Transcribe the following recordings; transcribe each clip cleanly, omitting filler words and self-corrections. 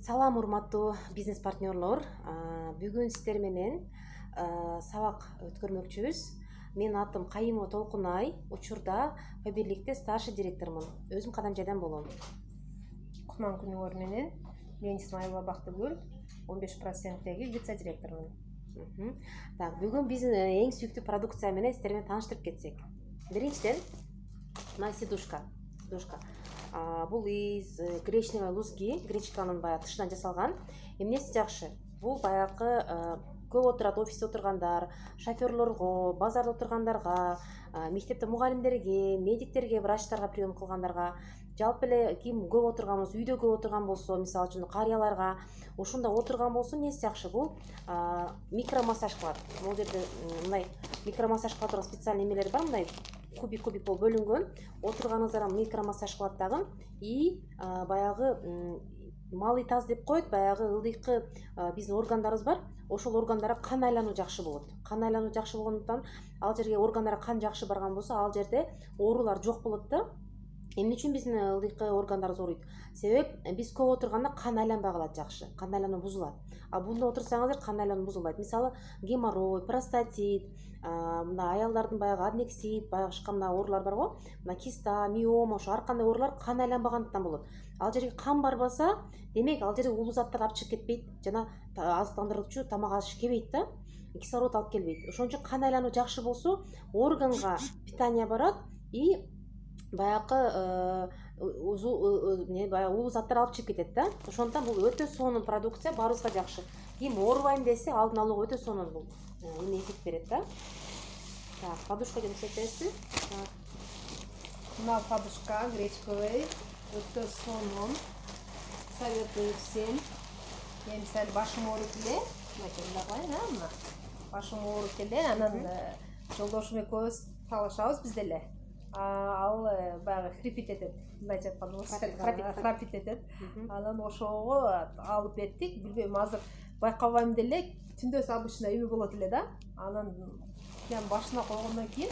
Салам урматтуу бизнес партнерлор. Бүгүн сиздер менен сабак өткөрмөкчүбүз. Менин атым Кайымова Толкунай. Учурда Фаберликте старший директормун. Өзүм Кадамжайдан болом. Кутман күнүңөр менен. Мен Исмаилова Бактыгүл, 15%-теги вице-директормун. Так, бүгүн биз эң сүйүктүү продукция менен сиздер менен тааныштырып кетсек. Биринчиден, мына сидушка. Бул из гречневой лузги, гречканын баягы тышынан жасалган. Эмнеси жакшы? Бул баягы көп отурат, офисте отургандар, шоферлорго, базарда отургандарга, мектепте мугалимдерге, медиктерге, врачтарга прием кылгандарга, жалпы эле ким көп отурган болсо, үйдө көп отурган болсо, мисалы үчүн карыяларга, ошондо отурган болсо эмнеси жакшы? Бул микромассаж кылат. Бул жерде мындай микромассаж кыла турган специальный эмелер бар, мындай кубик болуп бөлүнгөн. Отурганыңыздар микромассаж кылат дагы. И баягы малый таз деп коет, баягы ылдыйкы биздин органдарыбыз бар. Ошол органдарга кан айлануу жакшы болот. Кан айлануу жакшы болгондуктан ал жерге органдарга кан жакшы барган болсо, ал жерде оорулар жок болот да. Эмне үчүн биздин ылдыйкы органдарыбыз ооруйт? Себеп биз көп отурганда кан айланбай калат жакшы. Кан айлануу бузулат. Бунда отурсаңыздар кан айлануу бузулбайт. Мисалы, геморрой, простатит, мына аялдардын баягы аднексит, башка мына оорулар бар го. Мына киста, миома, ошо ар кандай оорулар кан айланбагандыктан болот. Ал жерге кан барбаса, демек ал жерде улуу заттар алып чыгып кетпейт, жана азыктандыруучу тамак аш келбейт да, кислород алып келбейт. Ошон үчүн кан айлануу жакшы болсо, органга питание барат и баягы улуу заттар алып чыгып кетет да. Ошондуктан бул өтө сонун продукция, баарыбызга жакшы. Ким оорубайм десе, алдын алууга өтө сонун бул эффект берет да. Так, подушка деп эсептейсизби? Мына подушка гречковый, өтө сонун. Советую всем. Мен мисалы башым ооруп эле, мына башым ооруп эле, анан жолдошум экөөбүз талашабыз биз деле. Ал баягы хрипит этет, мындай жаткан болсо храпит этет. Анан ошого алып беттик. Билбейм, азыр байкабайм деле, түндөсү обычно эме болот эле да. Анан мен башына койгондон кийин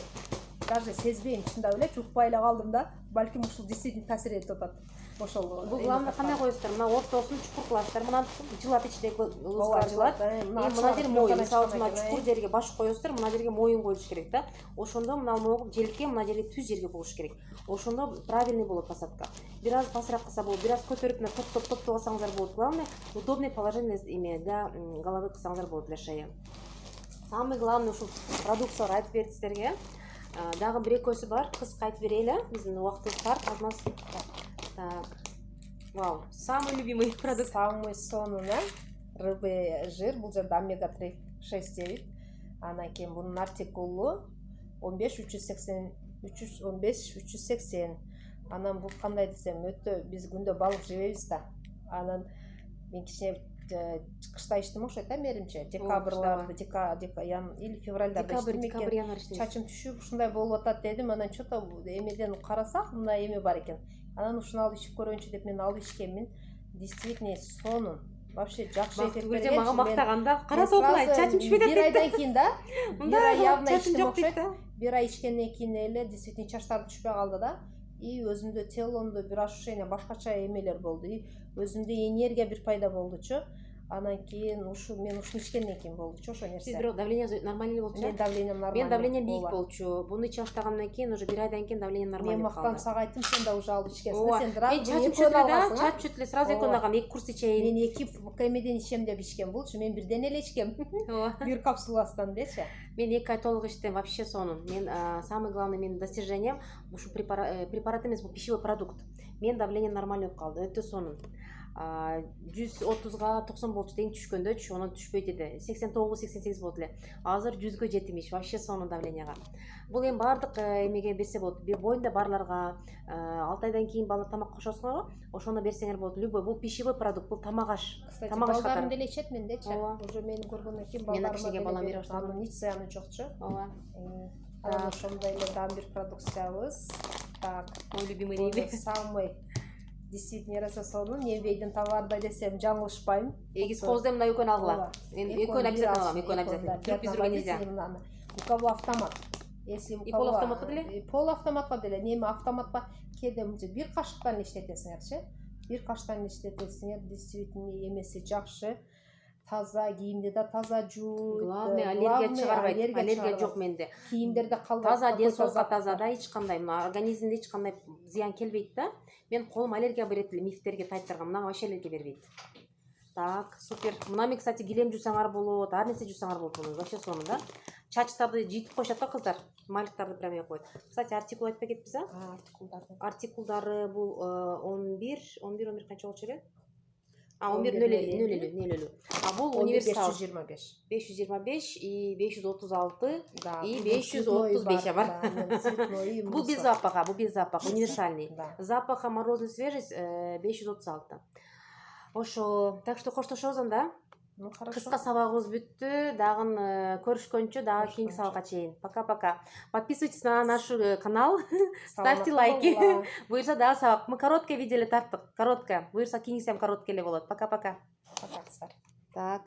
даже сезбейм, чындап эле укпай эле калдым да. Балким ушул действительно таасир этип атат. Ошол. Бул главное кандай коесуздар? Мына ортосун чукур кыласыздар. Мына жылат ичидеги лузга жылат. Мына жер моюн. Мисалы үчүн чукур жерге баш коесуздар, мына жерге моюн коюш керек да. Ошондо мына могу желке, мына жерге түз жерге болуш керек. Ошондо правильный болот посадка. Бир аз пасыраак кылса болот, бир аз көтөрүп мына топ алсаңыздар болот. Главное удобный положение для головы кылсаңыздар болот, для шеи. Самый главный ушул продукциялар айтып бердим сиздерге. Дагы бир экөөсү бар, кыска айтып берели. Биздин убактыбыз тар, азмаз. Так. Вау, самый любимый продукт. Самый сонун, рыбый жир, бул жерде омега-3 6,9. Анан кийин бунун артикулу 15-380. Анан бул кандай десем, өтө биз күндө балык жебейбиз да. Анан мен кичине кышта иштим окшойт мээринче. Декабрларда, или февралдарда иштим. Чачым түшүп, ушундай болуп атат дедим. Анан чото эмеден карасак, мына эме бар экен. Анан ушуну алып ичип көрөйүнчү деп мен алып ичкенмин. Действительно сонун. Вообще жакшы эффект берген. Мага мактаганда кара Толкунай чачым түшпөйт деп. Бир айдан кийин да. Бир ай явна ичтим окшойт. Бир ай ичкенден кийин эле действительно чачтарым түшпөй калды да. И өзүмдө теломдо бир ощущение башкача эмелер болду. И өзүмдө энергия бир пайда болдучу. Анан кийин мен ушуну ичкенден кийин болдучу ошо нерсе. Сиз бирок давление нормальный болчу. Мен давлением нормальный. Мен давлением бийик болчу. Буну иче баштагандан кийин уже бир айдан кийин давлением нормальный болду. Мен мактанып сага айттым, сен да уже алып ичкенсиң. Сен дагы чачым түшүп эле сразу экөөнү алгам, 2 курс ичейин. Мен 2 эмеден ичем деп ичкем болчу. Мен бирден эле ичкем. Бир капсуласынан дечи. Мен 2 ай толук ичтим, вообще сонун. Мен самый главный менин достижением ушу препарат эмес, бул пищевой продукт. Мен давлением нормальный болуп калды, өтө сонун. 130га 90 болчу, тең түшкөндөчү, анан түшпөйт эди. 89-88 болот эле. Азыр 100гө жеттим иш, вообще сонун давленияга. Бул эми баардык эмеге берсе болот. Боюнда барларга 6 айдан кийин бала тамак кошосуңар го, ошондо берсеңер болот. Любой, бул пищевой продукт, бул тамак аш. Тамак аш катары деле ичет мендечи. Уже мени көргөндөн кийин балдарыма балам берип баштадым. Анын эч зыяны жокчу. Ооба. Анан ошондой эле дагы бир продукциябыз. Так, мой любимый дейби. Самый действительно яраса сонун. Невейдин товарда десем жаңылышпайм. Эгиз коздем мына экөөнү алгыла. Мен экөөнү обязательно алам, экөөнү обязательно. Түрк жүзүргөн нельзя. У кого автомат? Если у кого полуавтоматка деле? Полуавтоматка деле. Неме автоматка кээде бир кашыктан иштетесиңерчи. бир каштан иштетесиңер, действительно эмеси жакшы. Таза, кийимди да таза жууйт. Главное, аллергия чыгарбайт. Аллергия жок менде. Кийимдерде калбайт. Таза, ден соолукка таза да, эч кандай организмде эч кандай зыян келбейт да. Мен колум аллергия берет эле мифтерге, тайттарга, мынага вообще аллергия бербейт. Так, супер. Мынами, кстати, килем жусаңар болот, ар нерсе жусаңар болот. Вообще сонун да. Чачтарды жыйтып коюшат го кыздар. Майлыктарды прям эме коет. Кстати, артикул айтпай кетпиз, а? Артикулдары бул 11 канча болчу эле? 11.00. А бул универсал 525 и 536 и 535 бар. Бул без запаха, универсальный. Запаха морозный свежесть 536. Ошо, так что коштошобуз анда. Кыска сабагыбыз бүттү. Дагы көрүшкөнчө, дагы кийинки сабакка чейин. Пока-пока. Подписывайтесь на наш канал, ставьте лайки. Буюрса дагы сабак. Мы короткое видео эле тарттык. Короткое. Буюрса кийинкиси короткое эле болот. Пока-пока. Пока, кыздар. Так.